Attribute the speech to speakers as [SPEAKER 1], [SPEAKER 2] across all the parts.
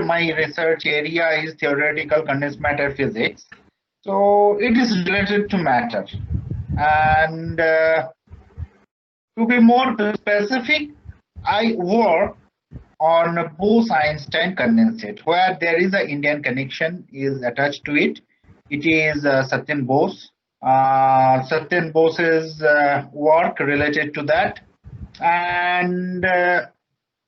[SPEAKER 1] my research area is theoretical condensed matter physics. So it is related to matter. And to be more specific, I work on Bose-Einstein condensate, where there is an Indian connection is attached to it. It is Satyen Bose. Satyen Bose's work related to that. And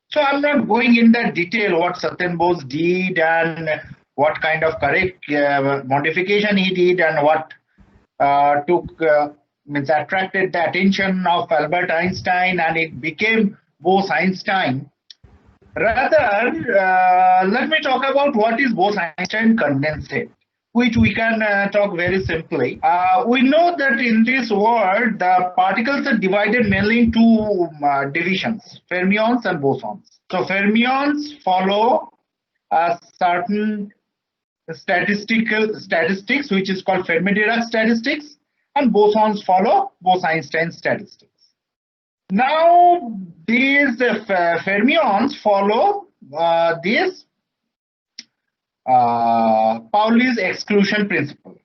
[SPEAKER 1] so I'm not going in that detail what Satyen Bose did and what kind of correct modification he did and what means attracted the attention of Albert Einstein and it became Bose-Einstein. Rather, let me talk about what is Bose-Einstein condensate, which we can talk very simply. We know that in this world, the particles are divided mainly in two divisions, fermions and bosons. So fermions follow a certain statistics, which is called Fermi-Dirac statistics, and bosons follow Bose-Einstein statistics. Now, these fermions follow this Pauli's exclusion principle.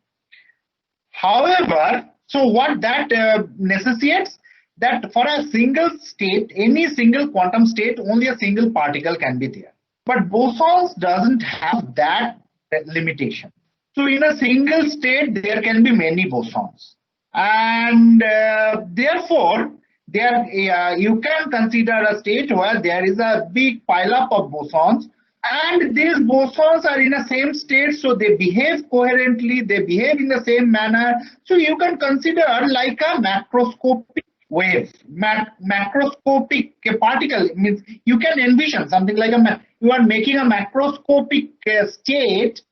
[SPEAKER 1] However, so what that necessitates that for a single state, any single quantum state, only a single particle can be there. But bosons doesn't have that limitation. So in a single state, there can be many bosons. And therefore, there you can consider a state where there is a big pileup of bosons, and these bosons are in the same state, so they behave coherently, they behave in the same manner. So you can consider like a macroscopic wave, macroscopic particle means you can envision something like you are making a macroscopic state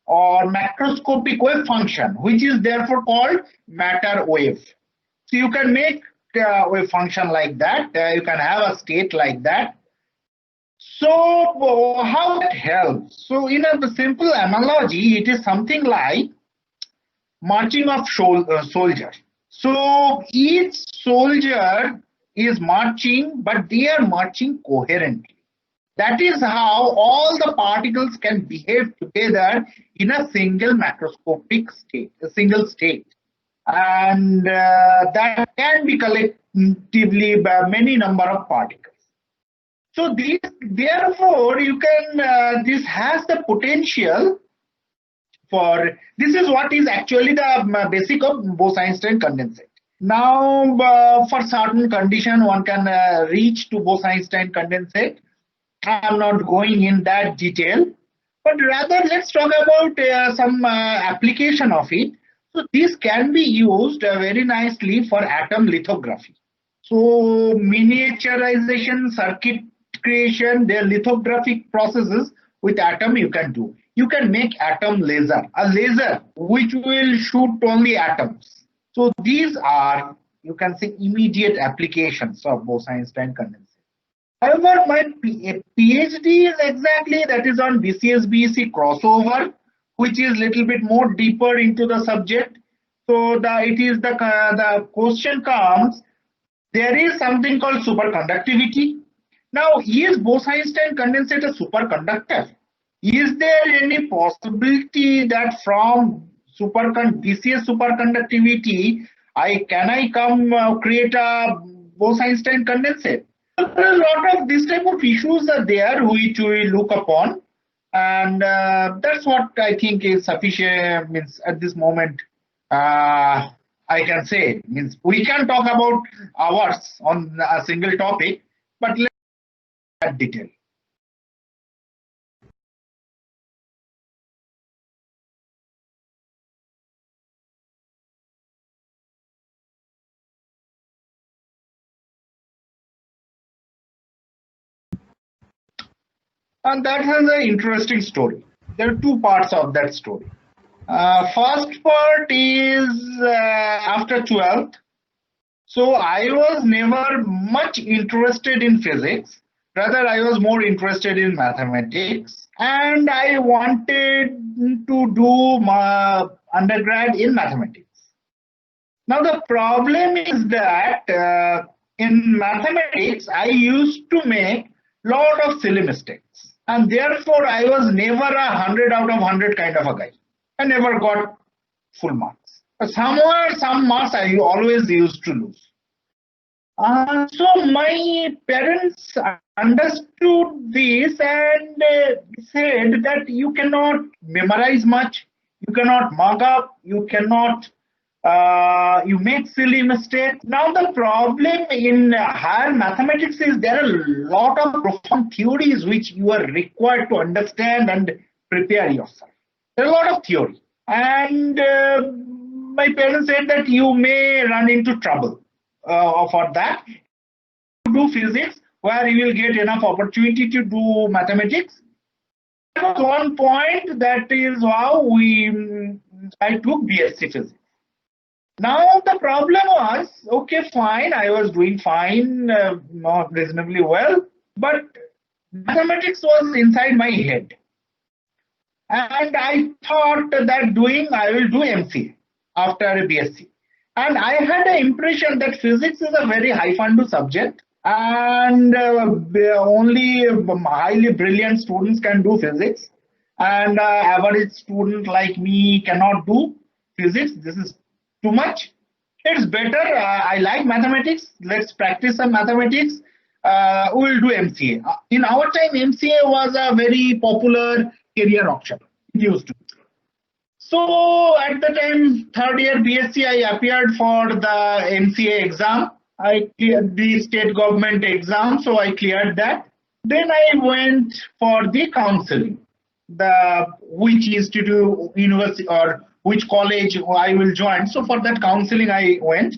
[SPEAKER 1] or macroscopic wave function, which is therefore called matter wave. So you can make a function like that, you can have a state like that. So how that helps? So in a simple analogy, it is something like marching of soldier. So each soldier is marching, but they are marching coherently. That is how all the particles can behave together in a single macroscopic state, a single state. And that can be collectively by many number of particles. So therefore, you can this has the potential for this is what is actually the basic of Bose-Einstein condensate. Now, for certain condition, one can reach to Bose-Einstein condensate. I'm not going in that detail, but rather let's talk about some application of it. So this can be used very nicely for atom lithography. So miniaturization, circuit creation, their lithographic processes with atom you can do. You can make atom laser, a laser which will shoot only atoms. So these are, you can say, immediate applications of Bose-Einstein condensate. However, my PhD is exactly that is on BCS-BEC crossover, which is little bit more deeper into the subject. So the question comes, there is something called superconductivity. Now, is Bose-Einstein condensate a superconductor? Is there any possibility that from BCS superconductivity, can I come create a Bose-Einstein condensate? There are a lot of this type of issues are there which we look upon, and that's what I think is sufficient. Means at this moment, I can say means we can talk about hours on a single topic, but let's add detail. And that has an interesting story. There are two parts of that story. First part is after 12th. So I was never much interested in physics. Rather, I was more interested in mathematics. And I wanted to do my undergrad in mathematics. Now, the problem is that in mathematics, I used to make lot of silly mistakes. and therefore I was never a 100 out of 100 kind of a guy. I never got full marks. Somewhere, some marks I always used to lose. So my parents understood this and said that you cannot memorize much, you cannot mug up, you cannot, you make silly mistakes. Now the problem in higher mathematics is there are a lot of profound theories which you are required to understand and prepare yourself. There are a lot of theory, and my parents said that you may run into trouble for that. You do physics where you will get enough opportunity to do mathematics. That was one point. That is how I took BSc physics. Now the problem was, okay, fine, I was doing fine, not reasonably well, but mathematics was inside my head. And I thought that I will do MCA after a BSc. And I had an impression that physics is a very high funded subject, and only highly brilliant students can do physics, and average student like me cannot do physics. This is too much. It's better. I like mathematics. Let's practice some mathematics. We will do MCA. In our time, MCA was a very popular career option. It used to. So at the time, third year BSc, I appeared for the MCA exam. I cleared the state government exam, so I cleared that. Then I went for the counseling, the which institute, university, or which college I will join. So for that counseling, I went.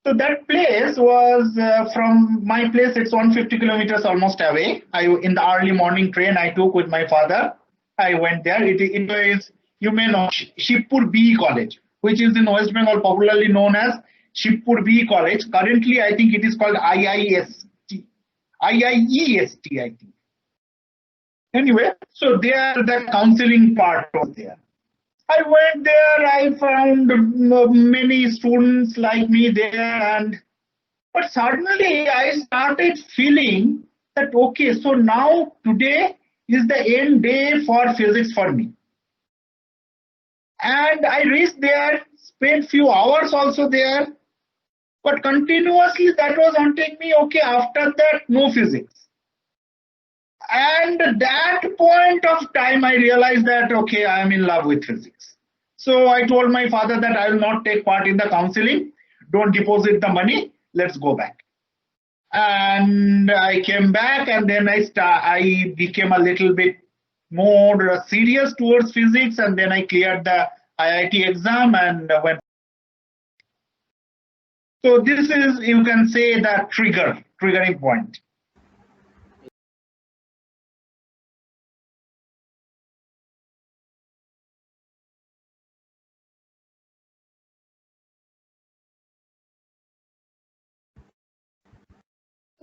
[SPEAKER 1] So that place was from my place. It's 150 kilometers almost away. In the early morning train I took with my father. I went there. It is, you may know, Shibpur B College, which is in West Bengal, popularly known as Shibpur B College. Currently, I think it is called IIEST, I think. Anyway, so there the counseling part was there. I went there. I found many students like me there, but suddenly I started feeling that okay, so now today is the end day for physics for me. And I reached there, spent few hours also there, but continuously that was haunting me. Okay, after that, no physics. And that point of time, I realized that okay, I am in love with physics. So I told my father that I will not take part in the counseling. Don't deposit the money. Let's go back. And I came back, and then I became a little bit more serious towards physics, and then I cleared the IIT exam and went. So this is, you can say, the triggering point.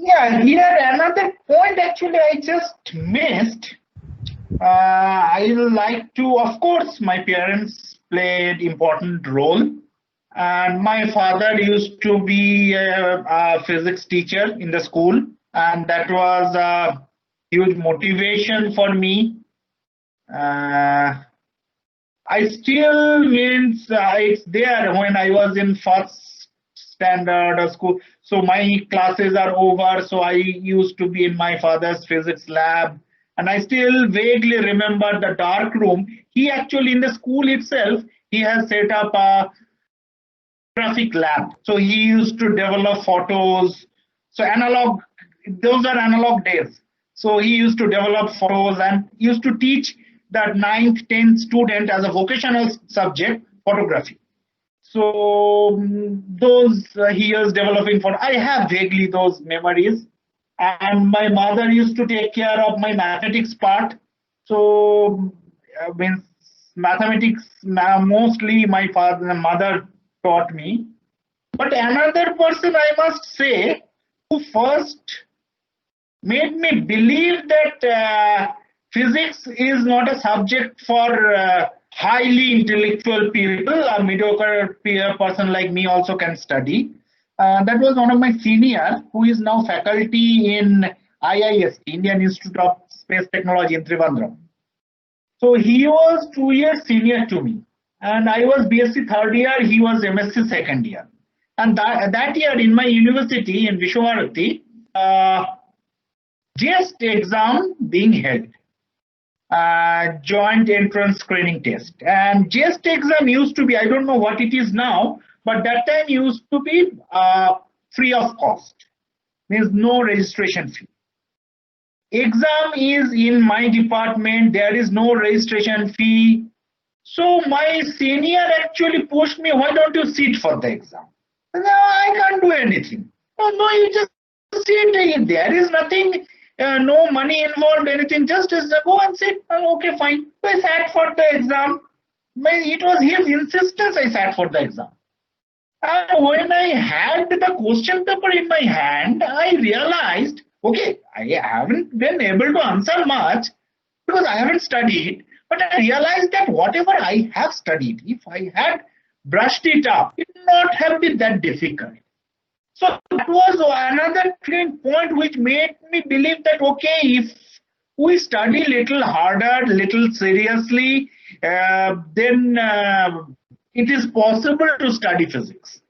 [SPEAKER 1] Yeah, here another point actually I just missed. I like to, of course, my parents played important role, and my father used to be a physics teacher in the school, and that was a huge motivation for me. I still means it's there when I was in first standard of school. So my classes are over. So I used to be in my father's physics lab, and I still vaguely remember the dark room. He actually, in the school itself, he has set up a graphic lab. So he used to develop photos. So analog, those are analog days. So he used to develop photos and used to teach that 9th, 10th student as a vocational subject, photography. So those he is developing for. I have vaguely those memories. And my mother used to take care of my mathematics part. So means mathematics mostly my father and mother taught me. But another person I must say who first made me believe that physics is not a subject for highly intellectual people. A mediocre person like me also can study. That was one of my senior who is now faculty in IIST, Indian Institute of Space Technology in Trivandrum. So he was 2 years senior to me, and I was BSc third year, he was MSc second year. And that year in my university in Vishwavarati, JEST exam being held, joint entrance screening test. And JEST exam used to be, I don't know what it is now, but that time used to be free of cost, means no registration fee. Exam is in my department, there is no registration fee. So my senior actually pushed me, why don't you sit for the exam? No, I can't do anything. Oh, no, you just sit. There is nothing, no money involved, anything. Just go and sit. Okay, fine. So I sat for the exam. It was his insistence I sat for the exam. And when I had the question paper in my hand, I realized, okay, I haven't been able to answer much because I haven't studied. But I realized that whatever I have studied, if I had brushed it up, it would not have been that difficult. So that was another point which made me believe that, okay, if we study little harder, little seriously, then it is possible to study physics.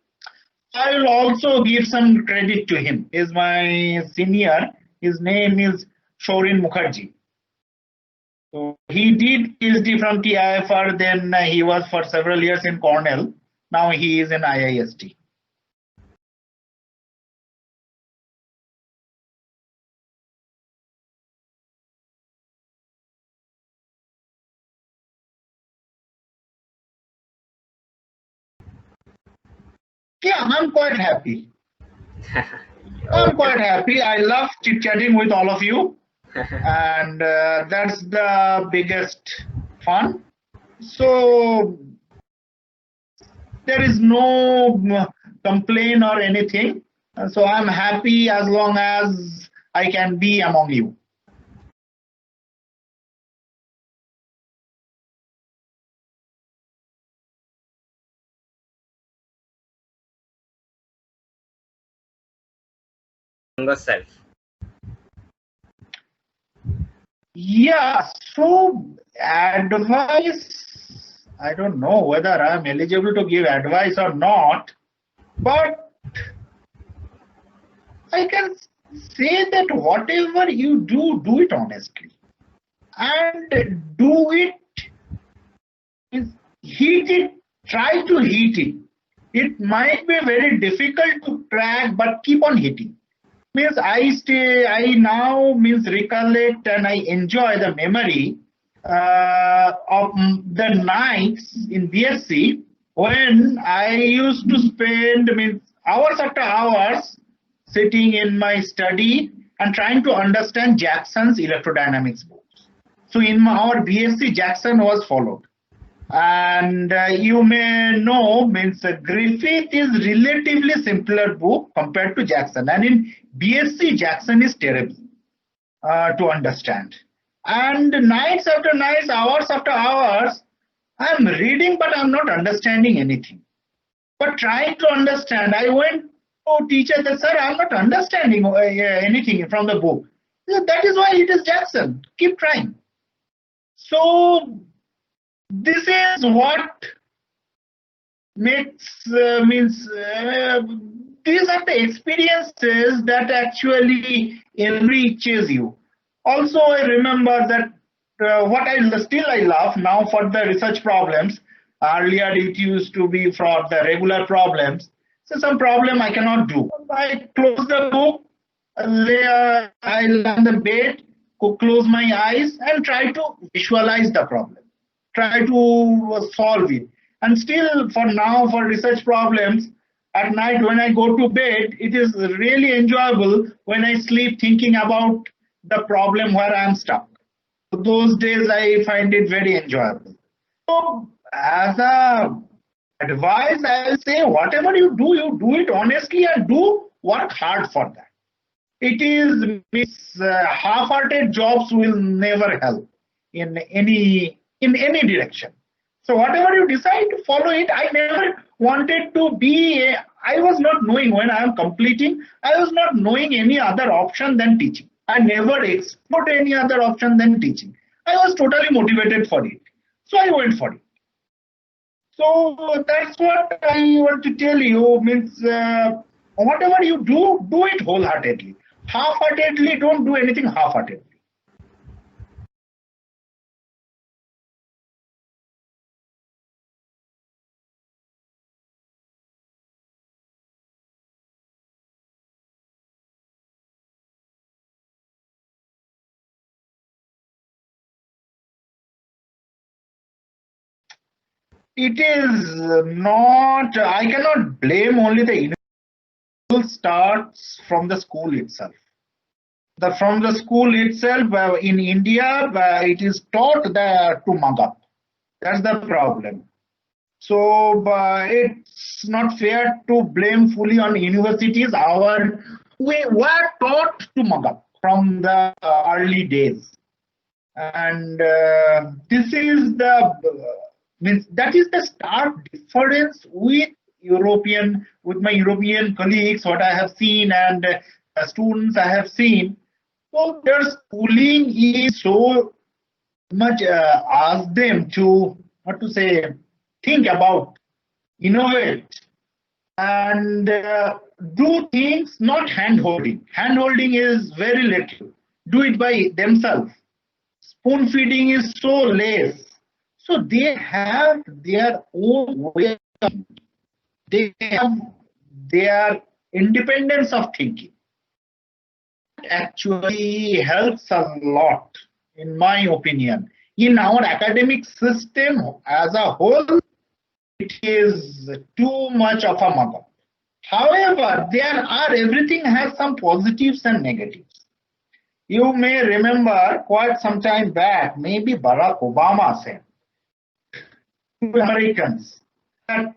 [SPEAKER 1] I will also give some credit to him. He is my senior. His name is Shaurin Mukherjee. So he did PhD from TIFR, then he was for several years in Cornell. Now he is in IIST. Yeah, I'm quite happy. I'm quite happy. I love chit-chatting with all of you. And that's the biggest fun. So there is no complaint or anything. So I'm happy as long as I can be among you.
[SPEAKER 2] Self.
[SPEAKER 1] Yeah, so advice, I don't know whether I'm eligible to give advice or not, but I can say that whatever you do, do it honestly. And do it, heat it, try to heat it. It might be very difficult to crack, but keep on hitting. Means I now means recollect and I enjoy the memory of the nights in BSc when I used to spend means hours after hours sitting in my study and trying to understand Jackson's electrodynamics books. So in our BSc, Jackson was followed. And you may know, means Griffith is relatively simpler book compared to Jackson. And in BSc, Jackson is terrible to understand. And nights after nights, hours after hours, I'm reading, but I'm not understanding anything. But trying to understand, I went to teacher and said, sir, I'm not understanding anything from the book. That is why it is Jackson. Keep trying. So this is what makes these are the experiences that actually enriches you. Also, I remember that what I love now for the research problems. Earlier, it used to be for the regular problems. So some problem I cannot do. I close the book, I lie on the bed, close my eyes, and try to visualize the problem. Try to solve it. And still for now, for research problems, at night when I go to bed, it is really enjoyable when I sleep thinking about the problem where I am stuck. So those days I find it very enjoyable. So as a advice, I'll say whatever you do it honestly and work hard for that. It is half-hearted jobs will never help in any direction. So whatever you decide to follow it, I never wanted to be, I was not knowing when I am completing, I was not knowing any other option than teaching. I never explored any other option than teaching. I was totally motivated for it. So I went for it. So that's what I want to tell you. Means whatever you do, do it wholeheartedly. Half-heartedly, don't do anything half-heartedly. It is not, I cannot blame only the individual, starts from the school itself. From the school itself, in India, it is taught to mug up. That's the problem. So it's not fair to blame fully on universities. We were taught to mug up from the early days, and this is the means that is the stark difference with my European colleagues, what I have seen, and students I have seen. So their schooling is so much ask them to, what to say, think about, innovate, and do things, not hand holding. Hand holding is very little. Do it by themselves. Spoon feeding is so less. So they have their own way. They have their independence of thinking. Actually helps a lot, in my opinion. In our academic system as a whole, it is too much of a mug. However, everything has some positives and negatives. You may remember quite some time back, maybe Barack Obama said to Americans that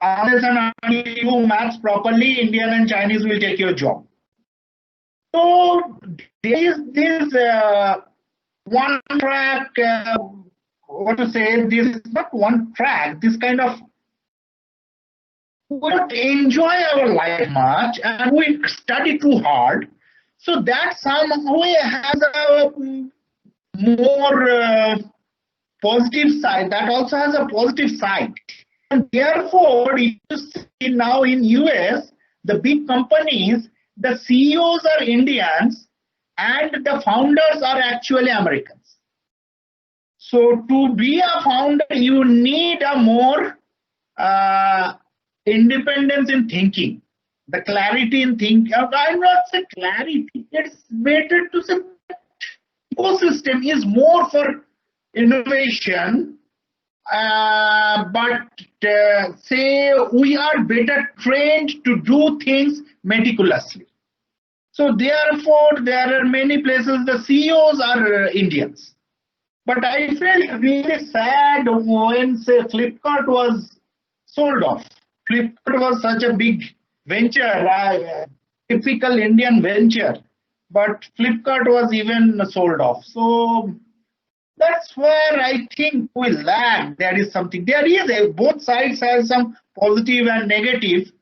[SPEAKER 1] unless and until you maths properly, Indian and Chinese will take your job. So there is this one track, what to say, this is not one track, this kind of, we don't enjoy our life much and we study too hard. So that somehow has a more positive side, that also has a positive side. And therefore, you see now in US, the big companies, the CEOs are Indians and the founders are actually Americans. So to be a founder, you need a more independence in thinking, the clarity in thinking. I'm not saying clarity, it's better to say ecosystem is more for innovation, but say we are better trained to do things meticulously. So therefore, there are many places the CEOs are Indians. But I felt really sad when, say, Flipkart was sold off. Flipkart was such a big venture, typical Indian venture, but Flipkart was even sold off. So that's where I think we lag. There is something. There is both sides have some positive and negative,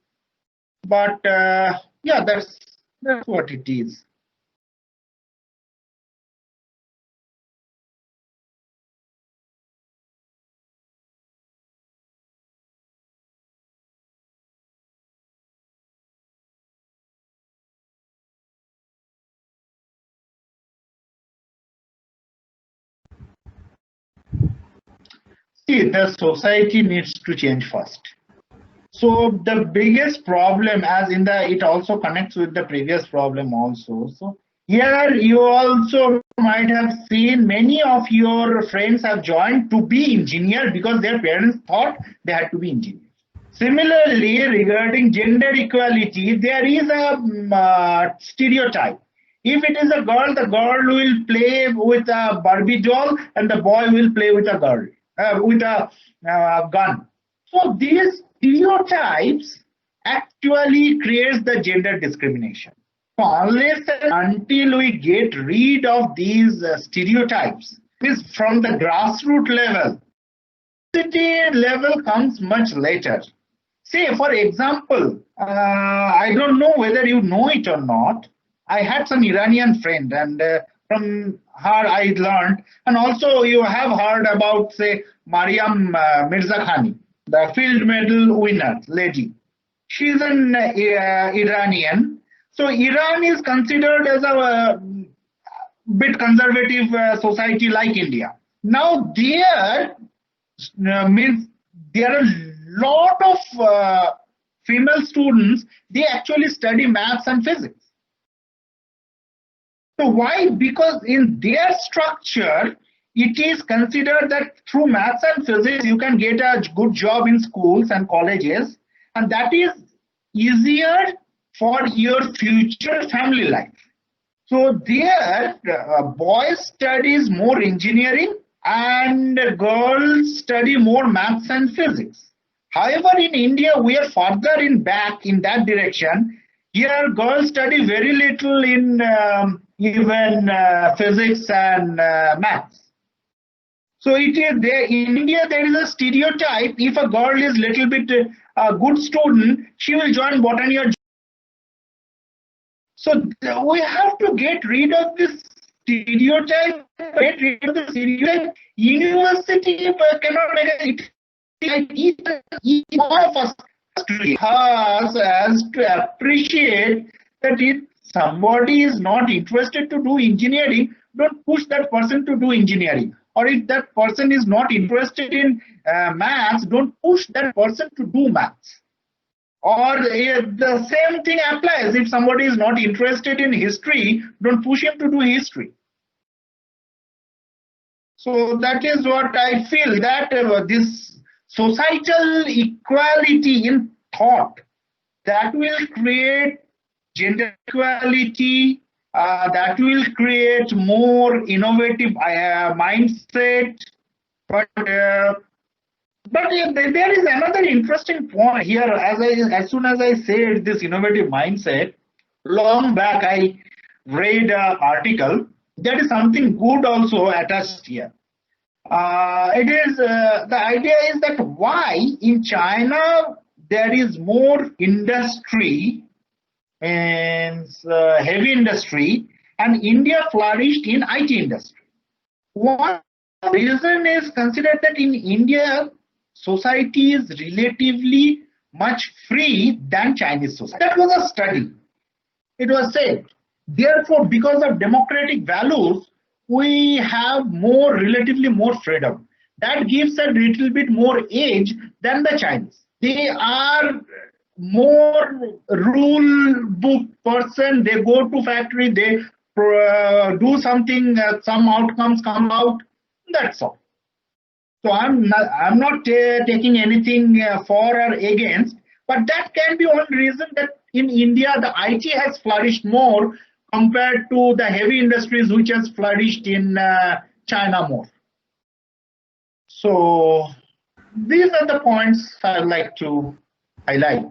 [SPEAKER 1] but yeah, that's what it is. See, the society needs to change first. So the biggest problem, as in the, it also connects with the previous problem also. So here you also might have seen many of your friends have joined to be engineer because their parents thought they had to be engineers. Similarly, regarding gender equality, there is a stereotype. If it is a girl, the girl will play with a Barbie doll, and the boy will play with a girl with a gun. So these stereotypes actually creates the gender discrimination. So unless and until we get rid of these stereotypes, is from the grassroots level. City level comes much later. Say, for example, I don't know whether you know it or not. I had some Iranian friend, and from her I learned. And also, you have heard about, say, Mariam Mirza Khani, the field medal winner lady. She's an Iranian. So Iran is considered as a bit conservative society like India. Now there means there are a lot of female students. They actually study maths and physics. So why? Because in their structure, it is considered that through maths and physics, you can get a good job in schools and colleges, and that is easier for your future family life. So there, boys studies more engineering and girls study more maths and physics. However, in India, we are further in back in that direction. Here, girls study very little in even physics and maths. So it is there in India. There is a stereotype. If a girl is little bit a good student, she will join botany or. So we have to get rid of this stereotype. Get rid of the stereotype. University cannot make it. Each one of us has to appreciate that if somebody is not interested to do engineering, don't push that person to do engineering. Or if that person is not interested in maths, don't push that person to do maths. Or the same thing applies. If somebody is not interested in history, don't push him to do history. So that is what I feel, that this societal equality in thought, that will create gender equality, that will create more innovative mindset. But there is another interesting point here. As soon as I said this innovative mindset, long back I read an article. There is something good also attached here. It is the idea is that why in China there is more industry and heavy industry, and India flourished in IT industry. One reason is considered that in India society is relatively much free than Chinese society. That was a study. It was said. Therefore, because of democratic values, we have relatively more freedom. That gives a little bit more edge than the Chinese. They are more rule book person. They go to factory, they do something, some outcomes come out. That's all. So I'm not taking anything for or against, but that can be one reason that in India the IT has flourished more compared to the heavy industries which has flourished in China more. So these are the points I would like to highlight.